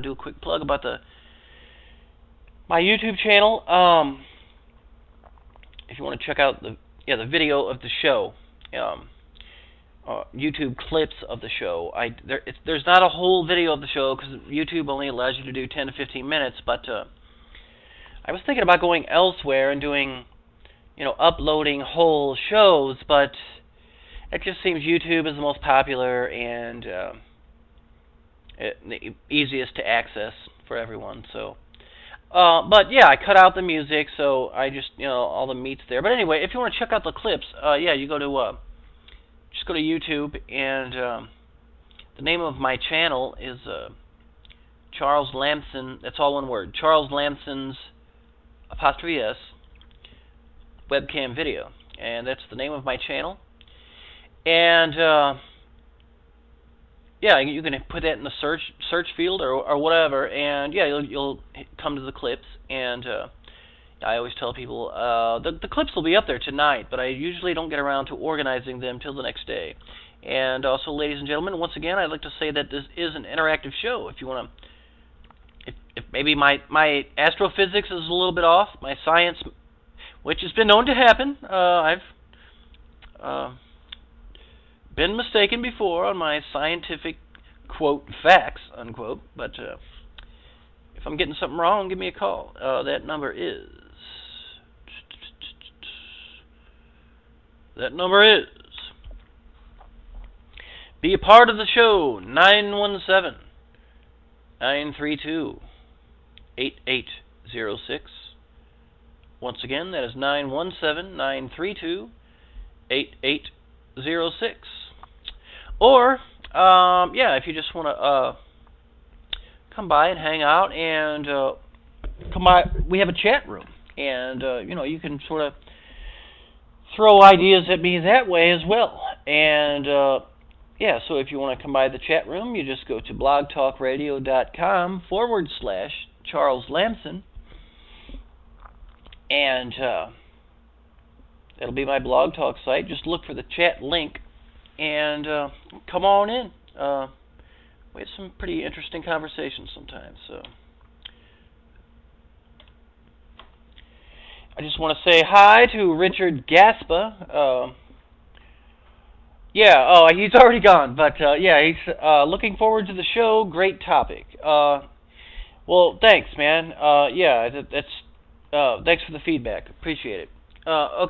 do a quick plug about my YouTube channel. If you want to check out the video of the show, YouTube clips of the show. There's not a whole video of the show because YouTube only allows you to do 10 to 15 minutes. But I was thinking about going elsewhere and doing, uploading whole shows, but it just seems YouTube is the most popular and the easiest to access for everyone. So, but yeah, I cut out the music, so I just all the meat's there. But anyway, if you want to check out the clips, you go to just go to YouTube, and the name of my channel is Charles Lamson. That's all one word. Charles Lamson's '(S) webcam video, and that's the name of my channel. And you can put that in the search field or whatever, and you'll come to the clips. And I always tell people the clips will be up there tonight, but I usually don't get around to organizing them till the next day. And also, ladies and gentlemen, once again, I'd like to say that this is an interactive show. If you want to, if maybe my astrophysics is a little bit off, my science, which has been known to happen, I've been mistaken before on my scientific, quote, facts, unquote, but if I'm getting something wrong, give me a call. That number is be a part of the show, 917-932-8806. Once again, that is 917-932-8806. Or, if you just want to come by and hang out, and come by, we have a chat room, and you can sort of throw ideas at me that way as well. And so if you want to come by the chat room, you just go to blogtalkradio.com/Charles Lamson, and that'll be my blog talk site. Just look for the chat link and come on in. We have some pretty interesting conversations sometimes. So I just want to say hi to Richard Gaspa. He's already gone, but he's looking forward to the show. Great topic. Well, thanks, man. That's thanks for the feedback. Appreciate it. That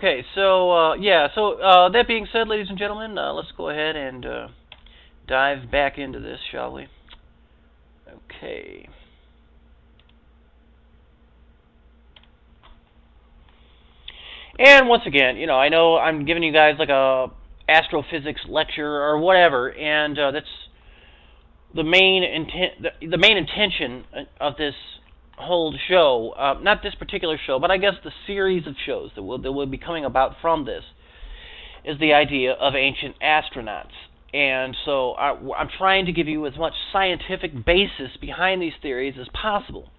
being said, ladies and gentlemen, let's go ahead and dive back into this, shall we? Okay. And once again, I know I'm giving you guys like a astrophysics lecture or whatever, and that's the main intention of this whole show. Not this particular show, but I guess the series of shows that will be coming about from this is the idea of ancient astronauts. And so I'm trying to give you as much scientific basis behind these theories as possible.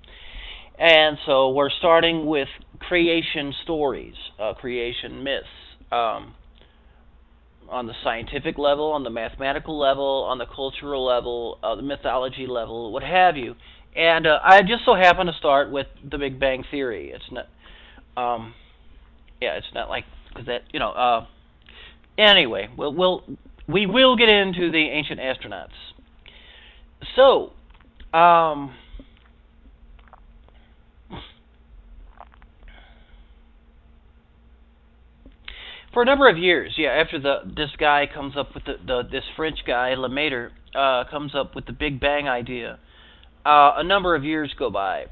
And so we're starting with creation stories, creation myths, on the scientific level, on the mathematical level, on the cultural level, the mythology level, what have you. And I just so happen to start with the Big Bang Theory. It's not, it's not like that, Anyway, we will get into the ancient astronauts. So, for a number of years, after this guy comes up with this French guy, Lemaitre, comes up with the Big Bang idea, a number of years go by,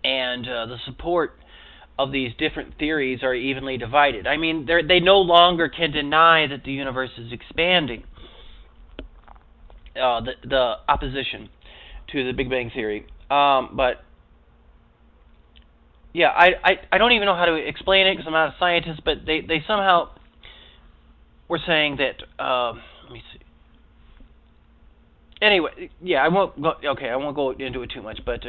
and the support of these different theories are evenly divided. I mean, they no longer can deny that the universe is expanding. The opposition to the Big Bang Theory, but I don't even know how to explain it because I'm not a scientist, but they somehow were saying that, let me see. Anyway, I won't go into it too much, but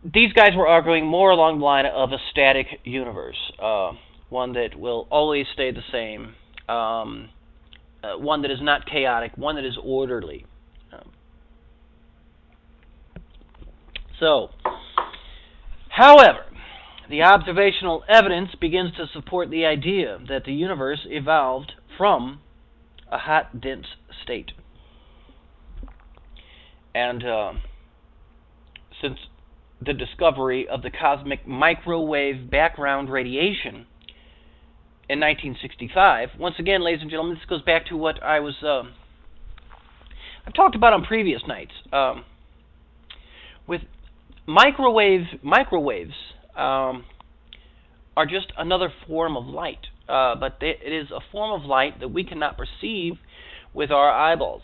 these guys were arguing more along the line of a static universe, one that will always stay the same, one that is not chaotic, one that is orderly. So, however, the observational evidence begins to support the idea that the universe evolved from a hot, dense state. And since the discovery of the cosmic microwave background radiation in 1965, once again, ladies and gentlemen, this goes back to what I've talked about on previous nights. With microwaves are just another form of light, but it is a form of light that we cannot perceive with our eyeballs.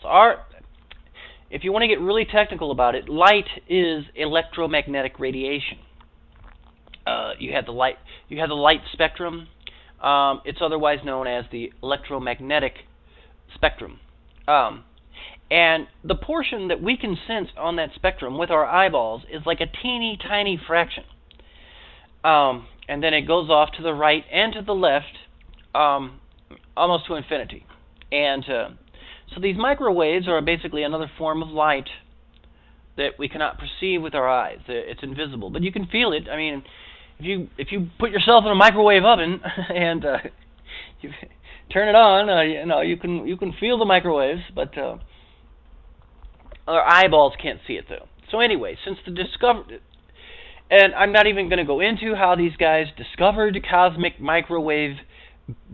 If you want to get really technical about it, light is electromagnetic radiation. You have the light spectrum. It's otherwise known as the electromagnetic spectrum. And the portion that we can sense on that spectrum with our eyeballs is like a teeny tiny fraction. And then it goes off to the right and to the left, almost to infinity. And so these microwaves are basically another form of light that we cannot perceive with our eyes. It's invisible, but you can feel it. I mean, if you put yourself in a microwave oven and you turn it on, you can feel the microwaves, but our eyeballs can't see it though. So anyway, since the discovery, and I'm not even going to go into how these guys discovered cosmic microwave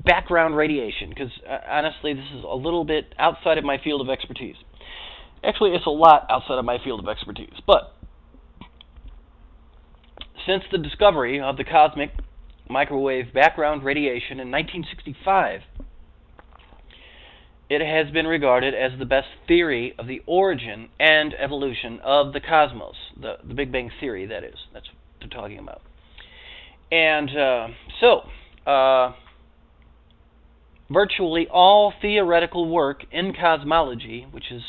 background radiation, because honestly, this is a little bit outside of my field of expertise. Actually, it's a lot outside of my field of expertise. But since the discovery of the cosmic microwave background radiation in 1965, it has been regarded as the best theory of the origin and evolution of the cosmos, the Big Bang Theory, that is. That's what they're talking about. And virtually all theoretical work in cosmology, which is,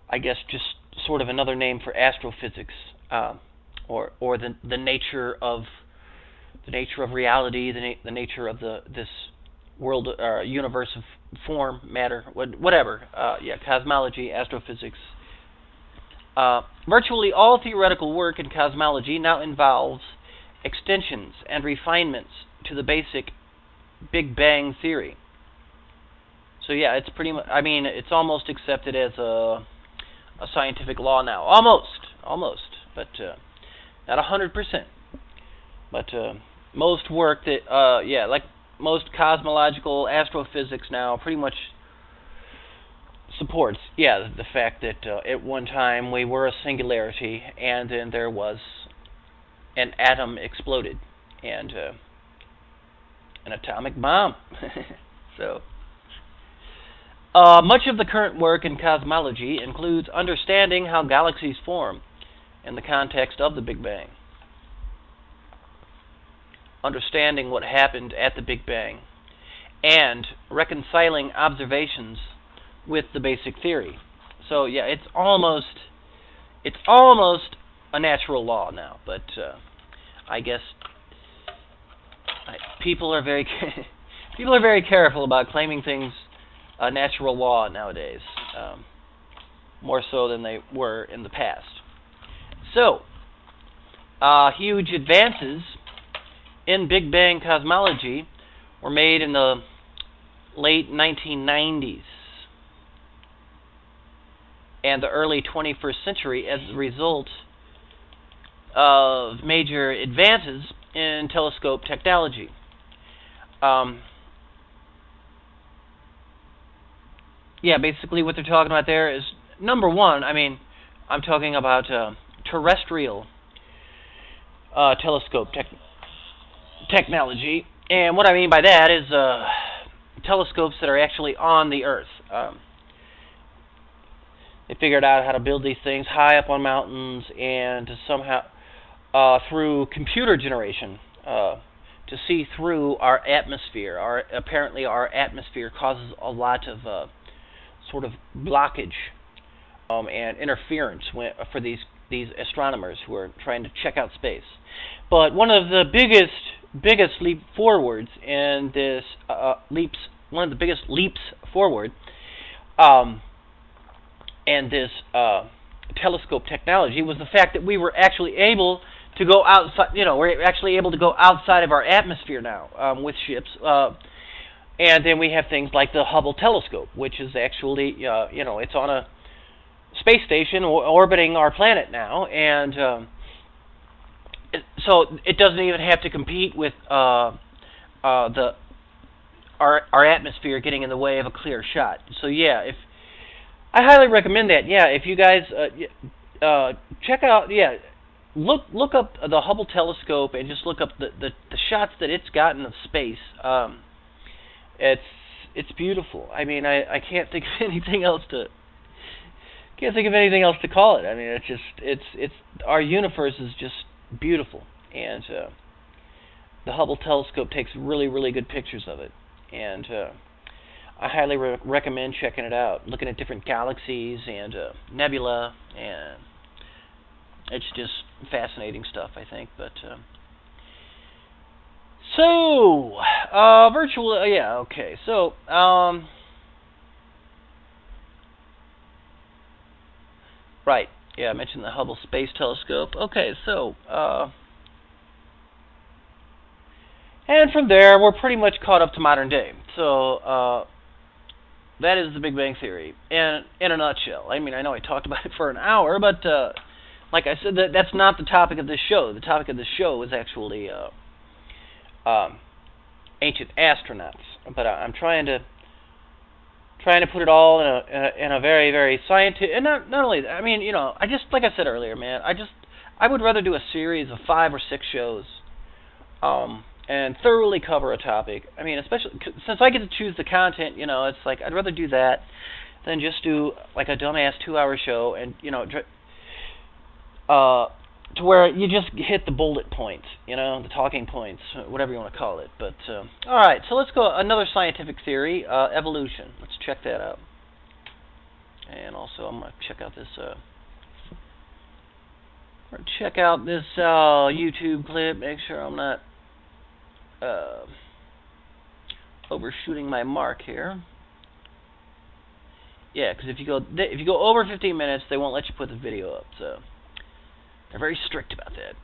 I guess, just sort of another name for astrophysics, or the nature of reality, the nature of this world, universe of form, matter, whatever. Cosmology, astrophysics. Virtually all theoretical work in cosmology now involves extensions and refinements to the basic Big Bang Theory. So yeah, it's pretty much, I mean, it's almost accepted as a scientific law now. Almost, but not 100%. But most work that, like most cosmological astrophysics now pretty much supports, the fact that at one time we were a singularity, and then there was an atom exploded, and an atomic bomb. So, much of the current work in cosmology includes understanding how galaxies form in the context of the Big Bang, understanding what happened at the Big Bang, and reconciling observations with the basic theory. So yeah, it's almost a natural law now, but I guess people are very careful about claiming things a natural law nowadays, more so than they were in the past. So, huge advances in Big Bang cosmology were made in the late 1990s and the early 21st century as a result of major advances in telescope technology. Basically what they're talking about there is, number one, I'm talking about terrestrial telescope technology, and what I mean by that is telescopes that are actually on the Earth. They figured out how to build these things high up on mountains, and to somehow, through computer generation, to see through our atmosphere. Apparently our atmosphere causes a lot of sort of blockage and interference for these astronomers who are trying to check out space. But one of the biggest leap forwards in this one of the biggest leaps forward and this telescope technology was the fact that we were actually able to go outside. We're actually able to go outside of our atmosphere now with ships. And then we have things like the Hubble telescope, which is actually, it's on a space station orbiting our planet now, and so it doesn't even have to compete with our atmosphere getting in the way of a clear shot. So yeah, I highly recommend that. Yeah, if you guys check out, look up the Hubble telescope and just look up the shots that it's gotten of space. It's beautiful. I mean, I can't think of anything else to call it. I mean, it's our universe is just beautiful, and the Hubble telescope takes really, really good pictures of it, and I highly recommend checking it out, looking at different galaxies and nebula, and it's just fascinating stuff, I think. But virtual, okay. So right, I mentioned the Hubble Space Telescope. Okay, so and from there we're pretty much caught up to modern day. So that is the Big Bang Theory in a nutshell. I mean, I know I talked about it for an hour, but like I said, that's not the topic of this show. The topic of this show is actually ancient astronauts. But I'm trying to put it all in a very, very scientific, and not only that, I mean, I just, like I said earlier, man, I would rather do a series of 5 or 6 shows and thoroughly cover a topic. I mean, especially since I get to choose the content, it's like I'd rather do that than just do like a dumbass 2-hour show and to where you just hit the bullet points, the talking points, whatever you want to call it. But all right, so let's go another scientific theory, evolution. Let's check that out. And also, I'm gonna check out this. YouTube clip. Make sure I'm not overshooting my mark here. Yeah, because if you go over 15 minutes, they won't let you put the video up. So they're very strict about that.